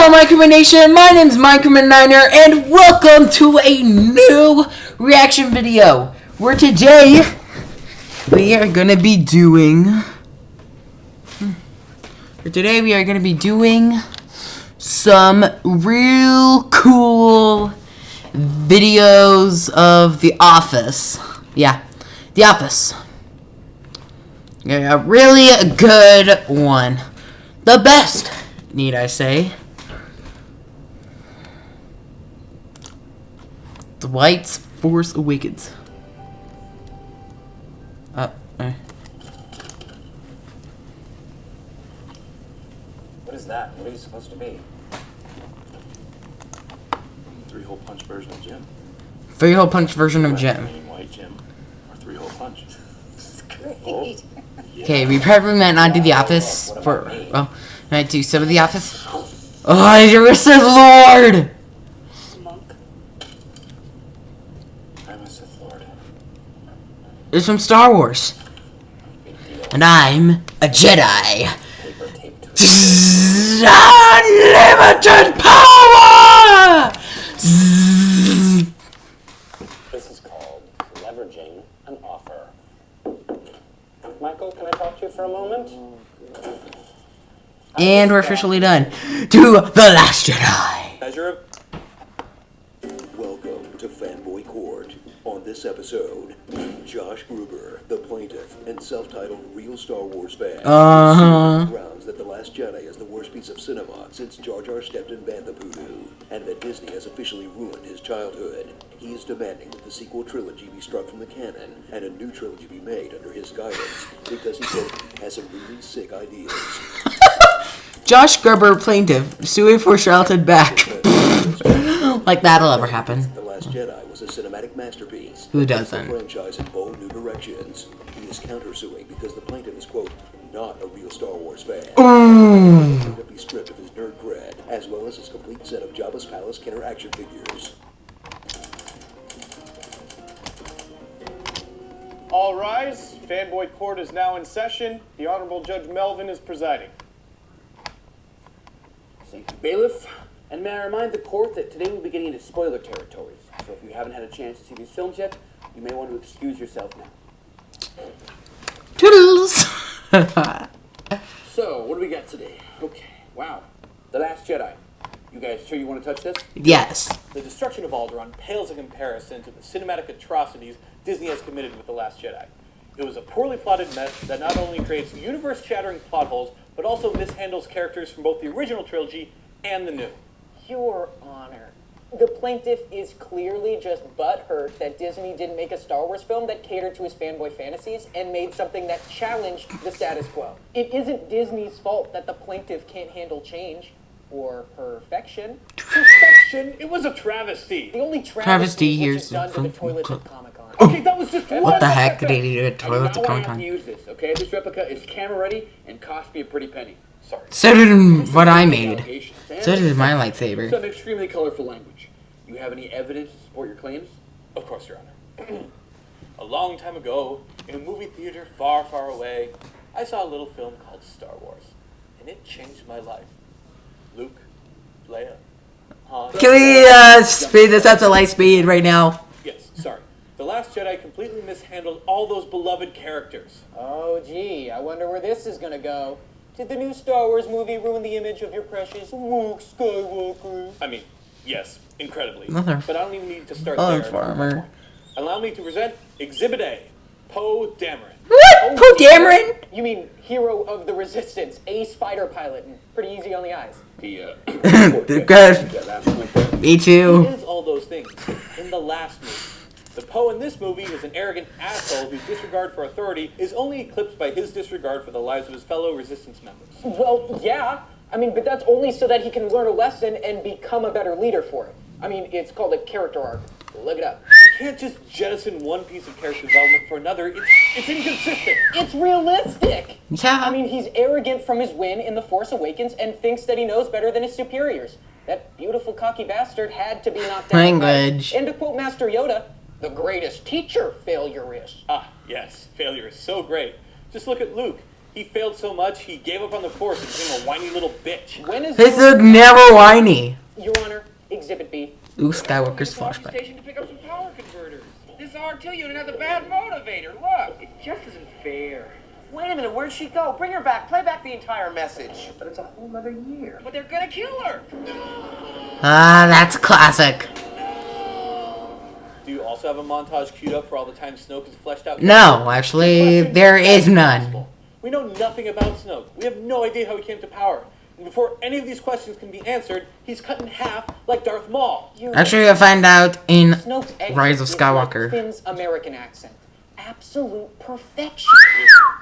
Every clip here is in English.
Hello, MineKurtMination. My name's MineKurtMininer, and welcome to a new reaction video. Where today we are gonna be doing. Some real cool videos of The Office. Yeah, The Office. Yeah, really a good one. The best, need I say. Dwight's Force Awakens. What is that? What are you supposed to be? Three-hole punch version of Jim. Three-hole punch version of Jim. White Jim. Or three-hole punch. That's great. Oh, Okay, we probably might not do The Office for. Well, might do some of The Office. Oh, you're a Sith Lord! Monk. I'm a Sith Lord. It's from Star Wars. And I'm a Jedi. Paper taped to Unlimited power! This is called leveraging an offer. Michael, can I talk to you for a moment? And we're officially done. To The Last Jedi. Measure Welcome to Fanboy Court. On this episode, Josh Gruber, the plaintiff and self-titled real Star Wars fan, grounds that The Last Jedi is the worst piece of cinema since Jar Jar stepped in Bantha Poodoo, and that Disney has officially ruined his childhood. He is demanding that the sequel trilogy be struck from the canon and a new trilogy be made under his guidance because he, quote, has some really sick ideas. Josh Gruber, plaintiff, suing for childhood back. Like that'll ever happen. The Last Jedi was a cinematic masterpiece. Who The doesn't? franchise in bold new directions. He is countersuing because the plaintiff is, quote, not a real Star Wars fan. To be stripped of his nerd cred, as well as his complete set of Jabba's Palace Kenner action figures. All rise. Fanboy Court is now in session. The Honorable Judge Melvin is presiding. Thank you, Bailiff. And may I remind the court that today we'll be getting into spoiler territories. So if you haven't had a chance to see these films yet, you may want to excuse yourself now. Toodles! So, what do we got today? Okay, wow. The Last Jedi. You guys sure you want to touch this? Yes. The destruction of Alderaan pales in comparison to the cinematic atrocities Disney has committed with The Last Jedi. It was a poorly plotted mess that not only creates universe-shattering plot holes, but also mishandles characters from both the original trilogy and the new. Your Honor, the plaintiff is clearly just butthurt that Disney didn't make a Star Wars film that catered to his fanboy fantasies and made something that challenged the status quo. It isn't Disney's fault that the plaintiff can't handle change or perfection. Perfection? It was a travesty. The only Travesty travesty here's is done to the from- toilets at Comic-Con. Okay, that was just What the heck did he do at toilets at Now I Comic have Con? to use this, okay? This replica is camera ready and cost me a pretty penny. Sorry. So did what I made. Allegations and So did my lightsaber. some extremely colorful language. You have any evidence to support your claims? Of course, Your Honor. A long time ago, in a movie theater far, far away, I saw a little film called Star Wars, and it changed my life. Luke, Leia, Han. Can we speed this up to Lightspeed right now? Yes, sorry. The Last Jedi completely mishandled all those beloved characters. Oh, gee, I wonder where this is gonna go. Did the new Star Wars movie ruin the image of your precious Luke Skywalker? I mean, yes, incredibly. Mother- But I don't even need to start Oh, there. farmer. Allow me to present Exhibit A, Poe Dameron. What? Poe Dameron? You mean hero of the resistance, ace fighter pilot, and pretty easy on the eyes. Me too. He is all those things in the last movie. The Poe in this movie is an arrogant asshole whose disregard for authority is only eclipsed by his disregard for the lives of his fellow resistance members. Well, yeah. I mean, but that's only so that he can learn a lesson and become a better leader for it. I mean, it's called a character arc. Look it up. You can't just jettison one piece of character development for another. It's inconsistent. It's realistic. Yeah. I mean, he's arrogant from his win in The Force Awakens and thinks that he knows better than his superiors. That beautiful cocky bastard had to be knocked down. Language. And to quote Master Yoda, the greatest teacher failure is. Ah, yes, failure is so great. Just look at Luke. He failed so much, he gave up on the Force and became a whiny little bitch. When is This is never whiny. Your Honor, Exhibit B. Luke Skywalker's flashback. Station to pick up some power converters. This R2 unit has a bad motivator. Look, it just isn't fair. Wait a minute, where'd she go? Bring her back. Play back the entire message. But it's a whole other year. But they're gonna kill her. Ah, that's classic. Do you also have a montage queued up for all the time Snoke is fleshed out? No, actually, there is none. We know nothing about Snoke. We have no idea how he came to power. And before any of these questions can be answered, he's cut in half like Darth Maul. Actually, you'll find out in Snoke's exit Rise of is Skywalker. like Finn's American accent. Absolute perfection.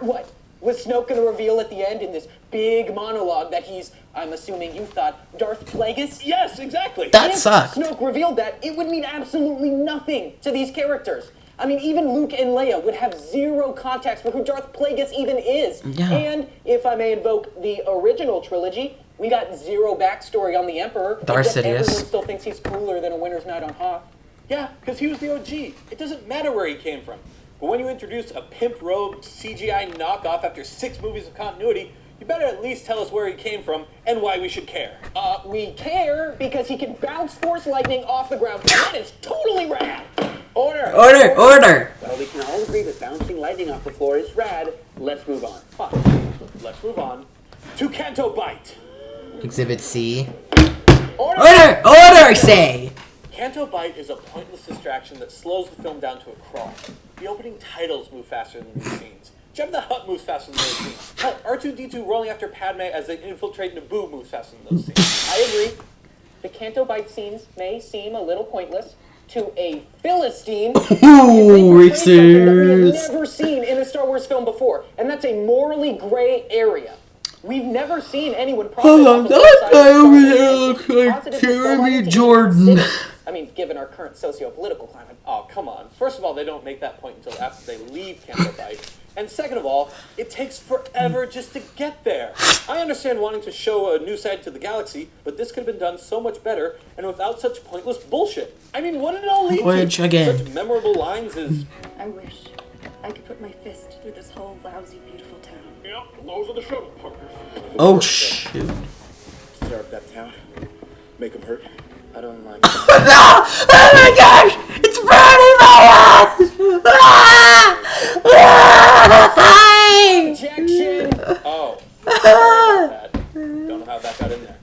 What? Was Snoke going to reveal at the end in this big monologue that he's, I'm assuming you thought, Darth Plagueis? Yes, exactly. That If sucked. Snoke revealed that, it would mean absolutely nothing to these characters. I mean, even Luke and Leia would have zero context for who Darth Plagueis even is. Yeah. And, if I may invoke the original trilogy, we got zero backstory on the Emperor. Darth except Sidious. Everyone still thinks he's cooler than a winter's night on Hoth. Yeah, because he was the OG. It doesn't matter where he came from. But when you introduce a pimp-robed CGI knockoff after 6 movies of continuity, you better at least tell us where he came from and why we should care. We care because he can bounce Force lightning off the ground, and that is totally rad. Order! Order! Well, we can all agree that bouncing lightning off the floor is rad. Let's move on. Fine. Let's move on to Canto Bite. Exhibit C. Order! Order, say! Canto Bite is a pointless distraction that slows the film down to a crawl. The opening titles move faster than these scenes. Jabba the Hutt moves faster than those scenes. Hell, R2-D2 rolling after Padme as they infiltrate Naboo moves faster than those scenes. I agree. The Canto Bite scenes may seem a little pointless to a Philistine. Ooh, We have Racers. never seen in a Star Wars film before, and that's a morally gray area. We've never seen anyone profit Hold off on, of that the guy over side there of looks Star like Wars. Positive Jeremy disqualifying Jordan. cities. I mean, given our current socio-political climate. Oh, come on. First of all, they don't make that point until after they leave Canto Bite. And second of all, it takes forever just to get there. I understand wanting to show a new side to the galaxy, but this could have been done so much better and without such pointless bullshit. I mean, what did it all lead Which, to? again. Such memorable lines as, I wish I could put my fist through this whole lousy, beautiful town. yep, those are the shuttle partners. Oh, shoot. Tear up that town. Make them hurt. I don't like No! Oh my gosh! It's burning my eyes! Objection! Oh, sorry about that. Don't know how that got in there.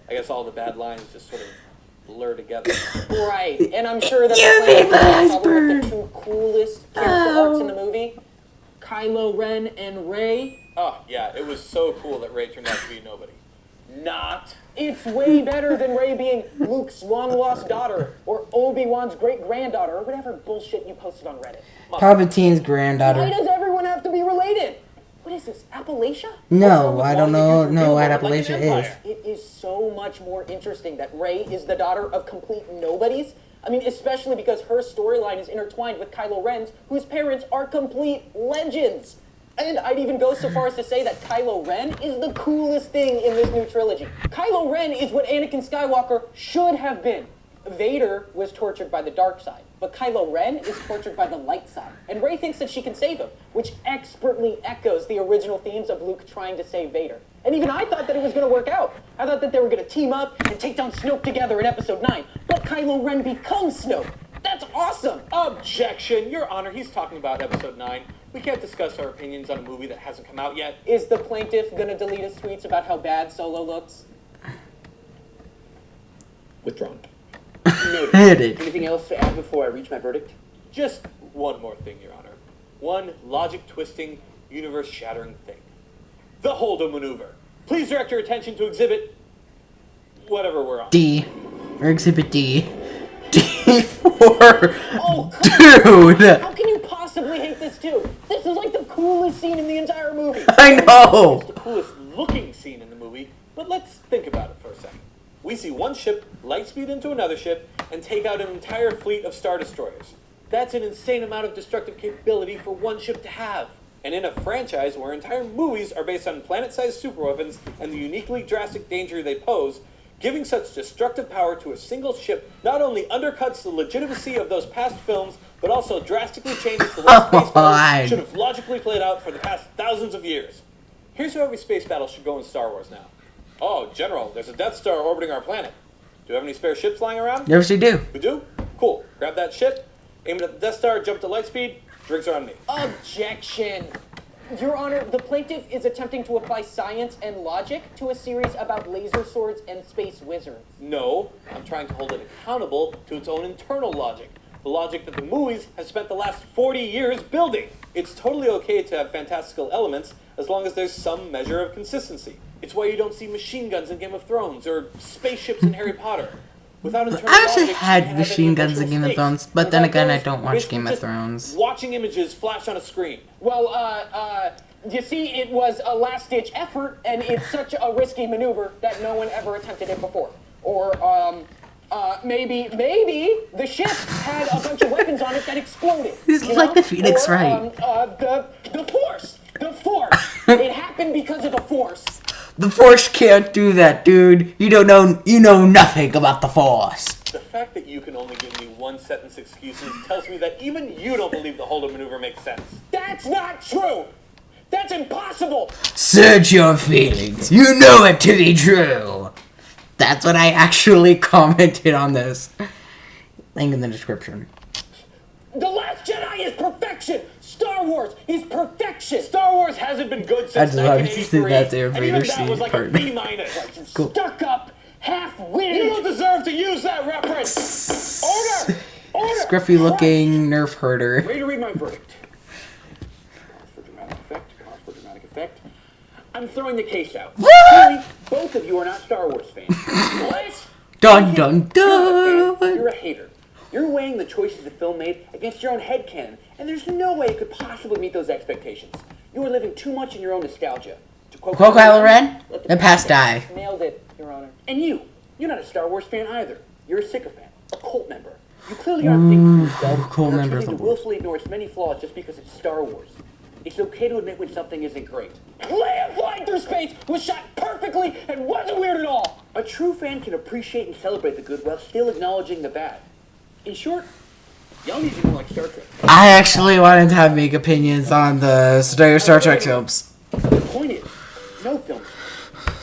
I guess all the bad lines just sort of blur together. Right, and I'm sure that You the made my plan eyes was probably burn. the two coolest character arcs in the movie, Kylo Ren and Rey. Oh, yeah, it was so cool that Rey turned out to be nobody. Not. It's way better than Rey being Luke's long-lost daughter, or Obi-Wan's great-granddaughter, or whatever bullshit you posted on Reddit. Palpatine's Why granddaughter. does everyone have to be related? What is this, Appalachia? No, I don't know Wanting to what rebuild like an Appalachia is. empire. It is so much more interesting that Rey is the daughter of complete nobodies. I mean, especially because her storyline is intertwined with Kylo Ren's, whose parents are complete legends. And I'd even go so far as to say that Kylo Ren is the coolest thing in this new trilogy. Kylo Ren is what Anakin Skywalker should have been. Vader was tortured by the dark side, but Kylo Ren is tortured by the light side. And Rey thinks that she can save him, which expertly echoes the original themes of Luke trying to save Vader. And even I thought that it was going to work out. I thought that they were going to team up and take down Snoke together in Episode 9. But Kylo Ren becomes Snoke. That's awesome! Objection! Your Honor, he's talking about Episode 9. We can't discuss our opinions on a movie that hasn't come out yet. Is the plaintiff going to delete his tweets about how bad Solo looks? Withdrawn. Hit Anything else to add before I reach my verdict? Just one more thing, Your Honor. One logic-twisting, universe-shattering thing. The Holdo maneuver. Please direct your attention to exhibit... whatever we're on. D. Or Exhibit D. D4. Oh, come on. Dude! How can you possibly hate this too? This is like the coolest scene in the entire movie. I know! The coolest looking scene in the movie, but let's think about it for a second. We see one ship lightspeed into another ship and take out an entire fleet of Star Destroyers. That's an insane amount of destructive capability for one ship to have. And in a franchise where entire movies are based on planet-sized superweapons and the uniquely drastic danger they pose, giving such destructive power to a single ship not only undercuts the legitimacy of those past films, but also drastically changes the way space battles should have logically played out for the past thousands of years. Here's how every space battle should go in Star Wars now. Oh, General, there's a Death Star orbiting our planet. Do you have any spare ships lying around? Yes, we do. We do? Cool. Grab that ship, aim it at the Death Star, jump to Lightspeed, drinks are on me. Objection! Your Honor, the plaintiff is attempting to apply science and logic to a series about laser swords and space wizards. No, I'm trying to hold it accountable to its own internal logic. The logic that the movies have spent the last 40 years building. It's totally okay to have fantastical elements as long as there's some measure of consistency. It's why you don't see machine guns in Game of Thrones or spaceships in Harry Potter. Without internal I actually logic, you had can't have machine any guns in emotional Game of stakes. Thrones, but then Without again, I those, don't watch it's Game of just Thrones. Watching images flash on a screen. Well, you see, it was a last-ditch effort, and it's such a risky maneuver that no one ever attempted it before. Or, maybe the ship had a bunch of weapons on it that exploded. This is like the Phoenix, right? The Force! The Force! It happened because of the Force. The Force can't do that, dude. You know nothing about the Force. The fact that you can only give me one-sentence excuses tells me that even you don't believe the Holdo maneuver makes sense. That's not true! That's impossible! Search your feelings. You know it to be true. That's what I actually commented on this. Link in the description. The Last Jedi is perfection! Star Wars is perfection! Star Wars hasn't been good I since just wanted to see 1983, that there, and Vader even that scene was like part. a B-. Cool. Stuck up, half-witted! You don't deserve to use that reference! Order! Order! Scruffy looking nerf herder. Ready to read my verdict. Cause for dramatic effect. I'm throwing the case out. Clearly, both of you are not Star Wars fans. What? Dun dun You're not a fan, dun. you're a hater. You're weighing the choices the film made against your own headcanon, and there's no way it could possibly meet those expectations. You are living too much in your own nostalgia. To quote Kylo Ren? let the The past die. Nailed it, Your Honor. And you're not a Star Wars fan either. You're a sycophant, a cult member. You clearly aren't thinking for yourself. cult and are member of choosing the to willfully ignore its many flaws just because it's Star Wars. It's okay to admit when something isn't great. Leia flying through space was shot perfectly and wasn't weird at all! A true fan can appreciate and celebrate the good while still acknowledging the bad. In short, y'all need to be more like Star Trek. I actually wanted to make opinions on the Star Trek films. The point is, no films,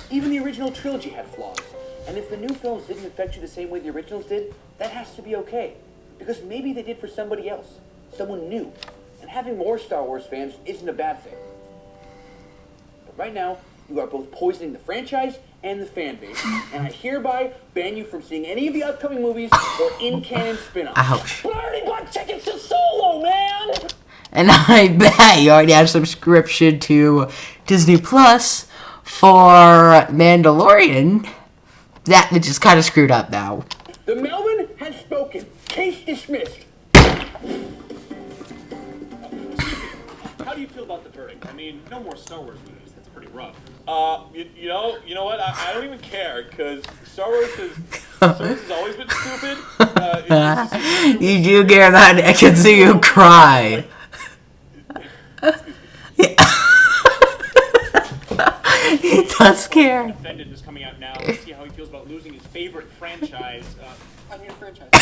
even the original trilogy had flaws. And if the new films didn't affect you the same way the originals did, that has to be okay. Because maybe they did for somebody else, someone new. And having more Star Wars fans isn't a bad thing. But right now, you are both poisoning the franchise and the fan base, and I hereby ban you from seeing any of the upcoming movies or in-canon spin-offs. Ouch. But I already bought tickets to Solo, man! And I bet you already have subscription to Disney Plus for Mandalorian. That which is kind of screwed up now. The Melvin has spoken. Case dismissed. How do you feel about the verdict? I mean, no more Star Wars movies. That's pretty rough. You know what? I don't even care, because Star Wars has always been stupid. You do care that I can see you cry. He does care. Defendant is coming out now. Let's see how he feels about losing his favorite franchise. I need a franchise. I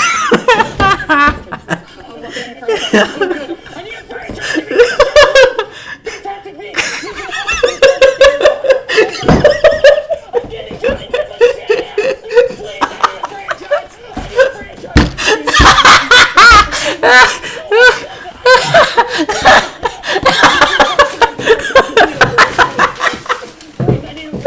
need a franchise! Fantastic me! I'm getting Johnny Depp's chance! Please, I need a franchise! I need a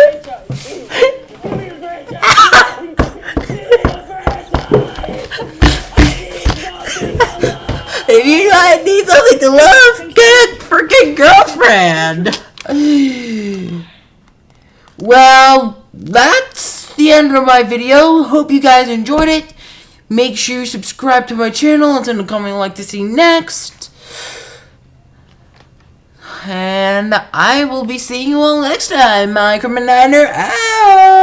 If you guys need something to love, get a freaking girlfriend. Well, that's the end of my video. Hope you guys enjoyed it. Make sure you subscribe to my channel and send a comment you'd like to see next. And I will be seeing you all next time. MineKurtMininer out.